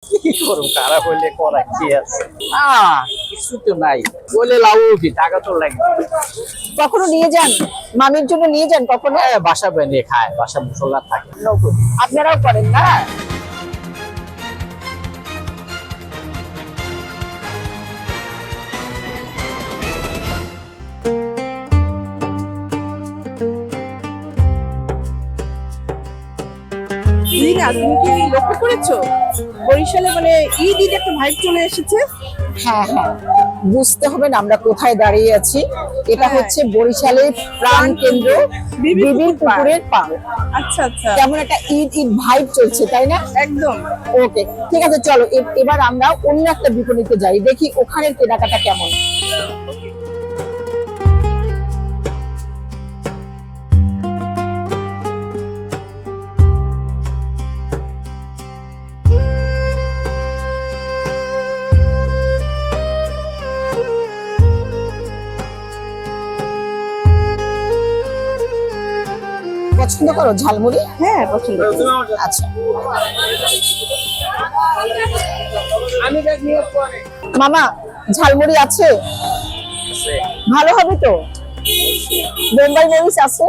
কি করব, খারাপ হইলে করা কি আছে? কিছু তো নাই, বলে লাভ কি, টাকা তো লাগবে। কখনো নিয়ে যান, মামির জন্য নিয়ে যান কখনো? বাসা বানিয়ে খায়, বাসা মুসলমান থাকে। আপনারাও করেন না? রিনা, তুমি কি লক্ষ্য করেছো বরিশালে মানে ঈদ ঈদ একটা ভাইব চলে এসেছে? হ্যাঁ হ্যাঁ, বুঝতে হবে না আমরা কোথায় দাঁড়িয়ে আছি। এটা হ্যাঁ। হচ্ছে বরিশালের প্রাণ কেন্দ্র বিবির বিবির পুকুরের পাড়। আচ্ছা আচ্ছা, কেমন একটা ঈদ ঈদ ভাইব চলছে, তাই না? একদম। ওকে, ঠিক আছে, চলো এবার আমরা অন্য একটা বিপণীতে যাই, দেখি ওখানের কেনাকাটা কেমন। পছন্দ করো ঝালমুড়ি? হ্যাঁ, পছন্দ করি। আচ্ছা, মামা ঝালমুড়ি আছে? ভালো হবে তো? বোম্বাই মরিচ আছে?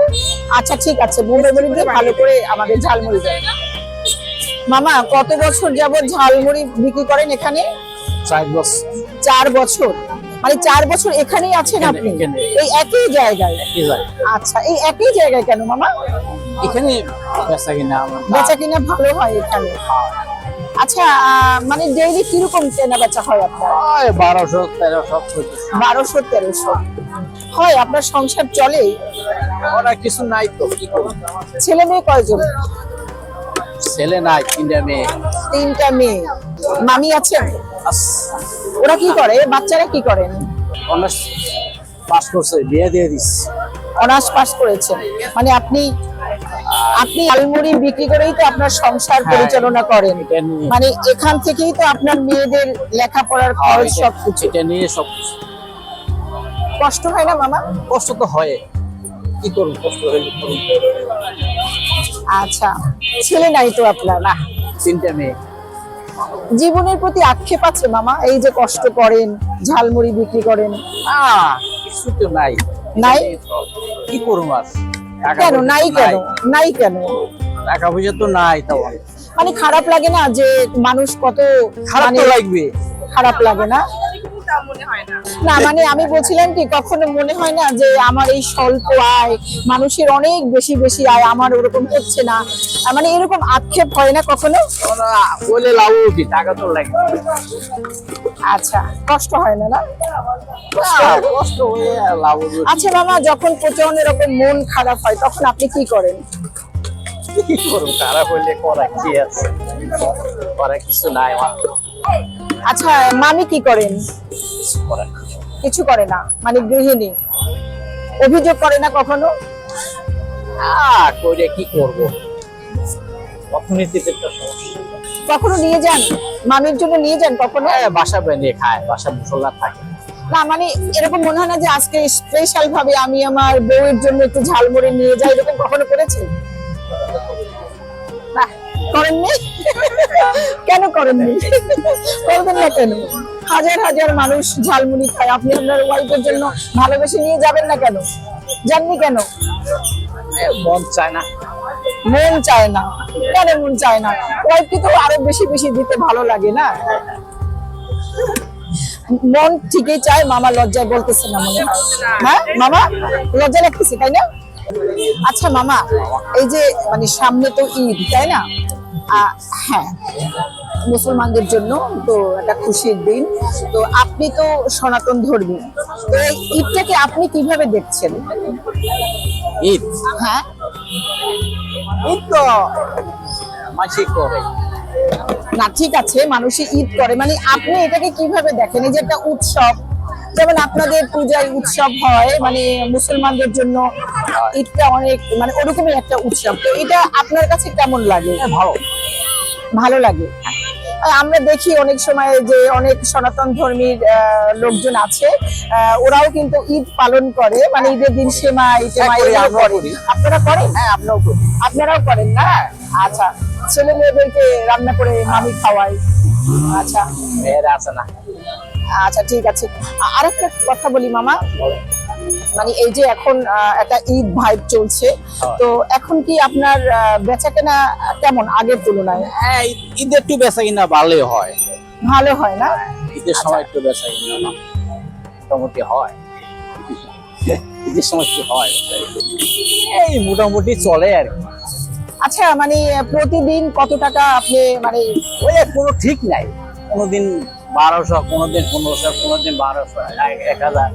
আচ্ছা ঠিক আছে, বোম্বাই মরিচ দিয়ে ভালো করে আমাদের ঝালমুড়ি দেয়। মামা কত বছর যাবত ঝালমুড়ি বিক্রি করেন এখানে? 4 বছর। 4 বছর, মানে 4 বছর এখানেই আছেন আপনি? এখানে। এই একই জায়গায়? কি যায় আচ্ছা, এই একই জায়গায় কেন মামা? এখানে বেচা কিনা আমার বেচা কিনা ভালো হয় এখানে? আচ্ছা, মানে ডেইলি কিরকম কেনা বেচা হয় আপনার? 1200 1300 1200 1300 হয়? আপনার সংসার চলে? ওরা কিছু নাই তো কি করব। ছেলে মেয়ে কয়জন? ছেলে নাই, 3টা মেয়ে। 3টা মেয়ে। মামি আছেন? ওরা কি করে, বাচ্চারা কি করেন? অনার্স পাস করছে, বিয়ে দিয়ে দিস। অনার্স পাস করেছেন, মানে আপনি ঝালমুড়ি বিক্রি করেই তো আপনার সংসার হ্যাঁ, পরিচালনা করেন, এটা নিয়ে। মানে এখান থেকেই তো আপনার মেয়েদের লেখাপড়ার খরচ সবকিছু। এটা নিয়ে সব কষ্ট হয় না মামা? কষ্ট তো হয়, কি করব, কষ্ট হইলে করব। আচ্ছা, ছেলে নাই তো আপনার? না। 3টা মেয়ে। জীবনের প্রতি আক্ষেপ আছে মামা, এই যে কষ্ট করেন, ঝালমুড়ি বিক্রি করেন? কিছু তো নাই। নাই? কি করব আর? টাকা কেন পয়সা নাই? তো কেন নাই? কেন টাকা পয়সা তো নাই, তাও মানে খারাপ লাগে না যে মানুষ কত, খারাপ মানে তো লাগবে। খারাপ লাগে না? তা মনে হয় না। না মানে আমি বলছিলাম কি, কখনো মনে হয় না যে আমার এই স্বল্প আয়, মানুষের অনেক বেশি বেশি আয়, আমার ওরকম হচ্ছে না, মানে এরকম আক্ষেপ হয় না কখনো? ওরা বলে লাভ কি, টাকা তো লাগবে। আচ্ছা, কষ্ট হয় না? না কষ্ট হয়ে লাভ হবে। আচ্ছা মামা, যখন প্রচন্ড এরকম মন খারাপ হয় তখন আপনি কি করেন? কি করব, খারাপ হইলে করা কি আছে? করা কিছু নাই আমার। আচ্ছা, মামি কি করেন? করা কিছু করে না, মানে গৃহিণী? অভিযোগ করে না কখনো? করে কি করব, অর্থনীতিতে তো সমস্যা। কখনো নিয়ে যান, মামির জন্য নিয়ে যান কখনো? বাসা বানিয়ে খায়, বাসা মুসলমান থাকে। না মানে এরকম মনে হয় না যে আজকে স্পেশাল ভাবে আমি আমার বউয়ের জন্য একটু ঝালমুড়ি নিয়ে যাই, এরকম কখনো করেছেন? না, করেননি? কেন করেননি? করবেন না কেন? হাজার হাজার মানুষ ঝালমুড়ি খায়, আপনি আপনার ওয়াইফের জন্য ভালোবেসে নিয়ে যাবেন না কেন? যাননি কেন? মন চায় না। মন চায় না? কেন মন চায় না? ওয়াইফকে তো আরো বেশি বেশি দিতে ভালো লাগে না? মন ঠিকই চায়, মামা লজ্জায় বলতেছে না মনে হয়। হ্যাঁ মামা, লজ্জা লাগতেছে তাই না? আচ্ছা মামা, এই যে মানে সামনে তো ঈদ, তাই না? হ্যাঁ, মুসলমানদের জন্য তো একটা খুশির দিন। তো আপনি তো সনাতন ধর্মী, তো এই ঈদটাকে আপনি কিভাবে দেখছেন? ঈদ হ্যাঁ, ঈদ তো মাসি করে। না ঠিক আছে, মানুষই ঈদ করে, মানে আপনি এটাকে কিভাবে দেখেন? এই যে একটা উৎসব, যেমন আপনাদের পূজায় উৎসব হয়, মানে মুসলমানদের জন্য ঈদটা অনেক মানে ওরকমই একটা উৎসব, তো এটা আপনার কাছে কেমন লাগে? ভালো। ভালো লাগে। আমরা দেখি অনেক সময় যে অনেক সনাতন ধর্মীর লোকজন আছে, ওরাও কিন্তু ঈদ পালন করে, মানে ঈদের দিন সেমাই টেমাই এগুলো করে। আপনারা করেন? হ্যাঁ, আমরাও করি। আপনারাও করেন না? আচ্ছা, ছেলে মেয়েদেরকে রান্না করে মামি খাওয়ায়? আচ্ছা মেয়েরা আছে না। আচ্ছা ঠিক আছে। আরেকটা কথা বলি মামা, মানে এই যে এখন একটা ঈদ ভাইব চলছে, তো এখন কি আপনার বেচাকেনা কেমন আগের তুলনায়? হ্যাঁ, ঈদে একটু বেচা কিনা ভালোই হয়। ভালো হয় না? ঈদের সময় একটু বেচা কিনা মোটামুটি হয়। ঈদের সময় কি হয়, এই মোটামুটি চলে আর কি। আচ্ছা, মানে প্রতিদিন কত টাকা আপনি মানে? ওই কোনো ঠিক নাই, কোনোদিন 1200, কোনোদিন 1500, কোনোদিন 1200, 1000,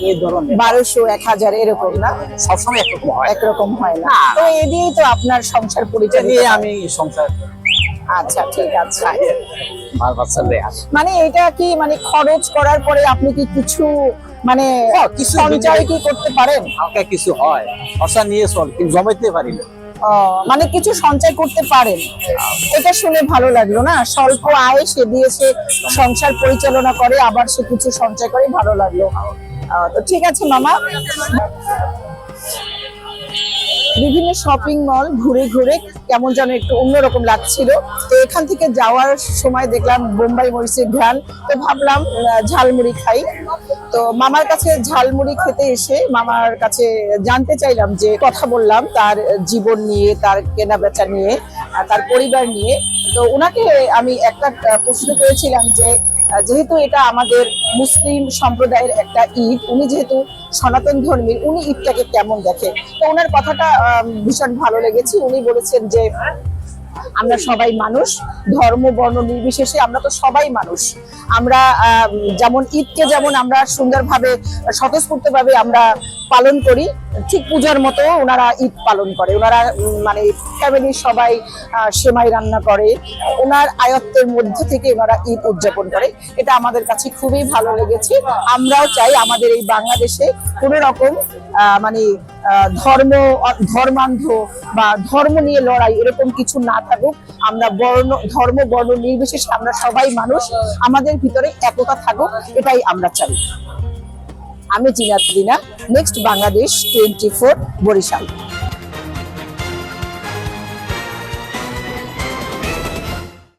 এই ধরনের। 1200 1000 এরকম না? সবসময় একরকম হয়, একরকম হয় না। না। তো এই দিয়েই তো আপনার সংসার এটা পরিচালিত নিয়ে হয়। আমি সংসার আচ্ছা ঠিক আছে। মাল বাচ্চা দেয়া। মানে এটা কি মানে খরচ করার পরে আপনি কি কিছু মানে কিছু সঞ্চয় কি করতে পারেন? হালকা কিছু হয়, খরচা নিয়ে চল, কিন্তু জমাইতে পারি না। মানে কিছু সঞ্চয় করতে পারেন, এটা শুনে ভালো লাগলো না। স্বল্প আয় সে দিয়ে সে সংসার পরিচালনা করে, আবার সে কিছু সঞ্চয় করে, ভালো লাগলো। তো ঠিক আছে মামা। বিভিন্ন শপিং মল ঘুরে ঘুরে কেমন যেন একটু অন্যরকম লাগছিল। তো এখান থেকে যাওয়ার সময় দেখলাম বোম্বাই মরিচের ঘ্রাণ, তো ভাবলাম ঝালমুড়ি খাই। তো মামার কাছে ঝালমুড়ি খেতে এসে মামার কাছে জানতে চাইলাম, যে কথা বললাম তার জীবন নিয়ে, তার কেনা বেচা নিয়ে, তার পরিবার নিয়ে। তো ওনাকে আমি একটা প্রশ্ন করেছিলাম যে যেহেতু এটা আমাদের মুসলিম সম্প্রদায়ের একটা ঈদ, উনি যেহেতু সনাতন ধর্মী, উনি ঈদটাকে কেমন দেখে। তো ওনার কথাটা ভীষণ ভালো লেগেছে। উনি বলেছেন যে আমরা সবাই মানুষ, ধর্ম বর্ণ নির্বিশেষে আমরা তো সবাই মানুষ। আমরা যেমন ঈদকে যেমন আমরা সুন্দরভাবে স্বতঃস্ফূর্তভাবে আমরা পালন করি, ঠিক পূজার মতো ওনারা ঈদ পালন করে। ওনারা মানে ফ্যামিলির সবাই সেমাই রান্না করে, ওনার আয়ত্তের মধ্যে থেকে ওনারা ঈদ উদযাপন করে। এটা আমাদের কাছে খুবই ভালো লেগেছে। আমরাও চাই আমাদের এই বাংলাদেশে কোনো রকম মানে ধর্মান্ধ বা ধর্ম নিয়ে লড়াই এরকম কিছু না থাকুক। আমরা ধর্ম বর্ণ নির্বিশেষে আমরা সবাই মানুষ, আমাদের ভিতরে একতা থাকুক, এটাই আমরা চাই। আমি জিনাত দিনা, নেক্সট বাংলাদেশ 24 বরিশাল।